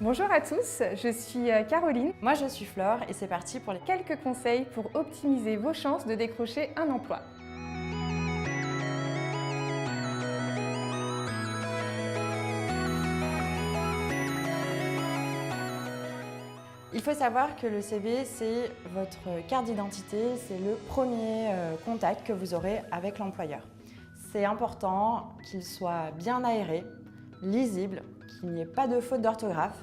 Bonjour à tous, je suis Caroline. Moi je suis Flore et c'est parti pour les Quelques conseils pour optimiser vos chances de décrocher un emploi. Il faut savoir que le CV, c'est votre carte d'identité, c'est le premier contact que vous aurez avec l'employeur. C'est important qu'il soit bien aéré, lisible, qu'il n'y ait pas de faute d'orthographe,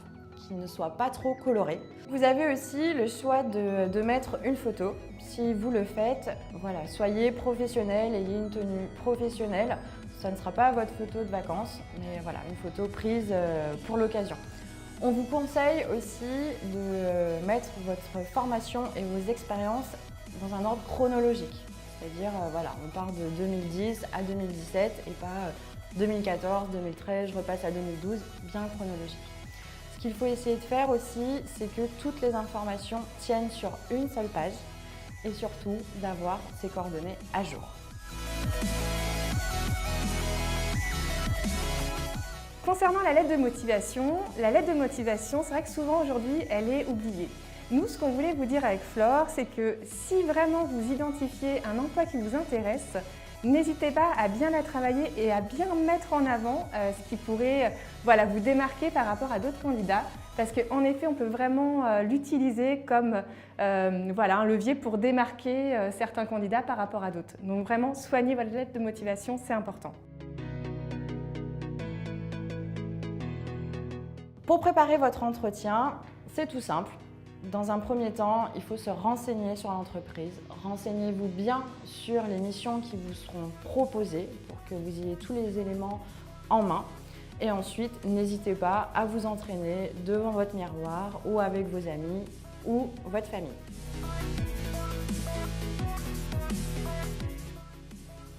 qu'il ne soit pas trop coloré. Vous avez aussi le choix de mettre une photo. Si vous le faites, voilà, soyez professionnel, ayez une tenue professionnelle. Ça ne sera pas votre photo de vacances, mais voilà, une photo prise pour l'occasion. On vous conseille aussi de mettre votre formation et vos expériences dans un ordre chronologique. C'est-à-dire, voilà, on part de 2010 à 2017 et pas 2014, 2013, je repasse à 2012, bien chronologique. Ce qu'il faut essayer de faire aussi, c'est que toutes les informations tiennent sur une seule page et surtout d'avoir ses coordonnées à jour. Concernant la lettre de motivation, c'est vrai que souvent aujourd'hui, elle est oubliée. Nous, ce qu'on voulait vous dire avec Flore, c'est que si vraiment vous identifiez un emploi qui vous intéresse, n'hésitez pas à bien la travailler et à bien mettre en avant ce qui pourrait vous démarquer par rapport à d'autres candidats. Parce qu'en effet, on peut vraiment l'utiliser comme un levier pour démarquer certains candidats par rapport à d'autres. Donc vraiment, soignez votre lettre de motivation, c'est important. Pour préparer votre entretien, c'est tout simple. Dans un premier temps, il faut se renseigner sur l'entreprise. Renseignez-vous bien sur les missions qui vous seront proposées pour que vous ayez tous les éléments en main. Et ensuite, n'hésitez pas à vous entraîner devant votre miroir ou avec vos amis ou votre famille.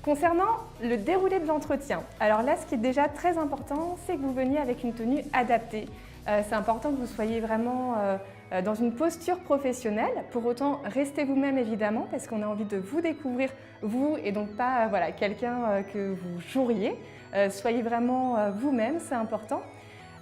Concernant le déroulé de l'entretien, alors là, ce qui est déjà très important, c'est que vous veniez avec une tenue adaptée. C'est important que vous soyez vraiment dans une posture professionnelle. Pour autant, restez vous-même évidemment, parce qu'on a envie de vous découvrir, vous, et donc pas quelqu'un que vous joueriez. Soyez vraiment vous-même, c'est important.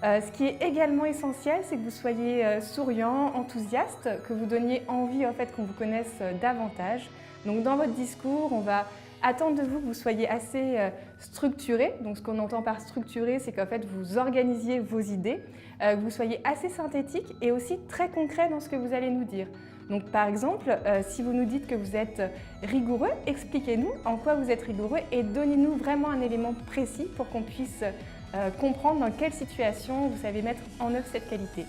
Ce qui est également essentiel, c'est que vous soyez souriant, enthousiaste, que vous donniez envie en fait qu'on vous connaisse davantage. Donc dans votre discours, on va attendre de vous que vous soyez assez structuré. Donc ce qu'on entend par structuré, c'est qu'en fait vous organisiez vos idées, que vous soyez assez synthétique et aussi très concret dans ce que vous allez nous dire. Donc par exemple, si vous nous dites que vous êtes rigoureux, expliquez-nous en quoi vous êtes rigoureux et donnez-nous vraiment un élément précis pour qu'on puisse comprendre dans quelle situation vous savez mettre en œuvre cette qualité.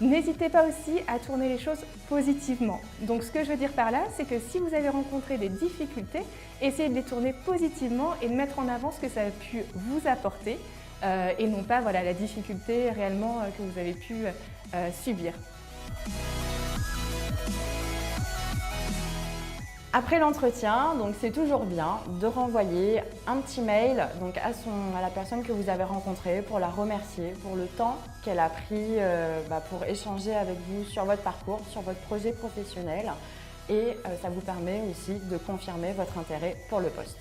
N'hésitez pas aussi à tourner les choses positivement. Donc ce que je veux dire par là, c'est que si vous avez rencontré des difficultés, essayez de les tourner positivement et de mettre en avant ce que ça a pu vous apporter et non pas la difficulté réellement que vous avez pu subir. Après l'entretien, donc c'est toujours bien de renvoyer un petit mail donc à la personne que vous avez rencontrée pour la remercier pour le temps qu'elle a pris pour échanger avec vous sur votre parcours, sur votre projet professionnel et ça vous permet aussi de confirmer votre intérêt pour le poste.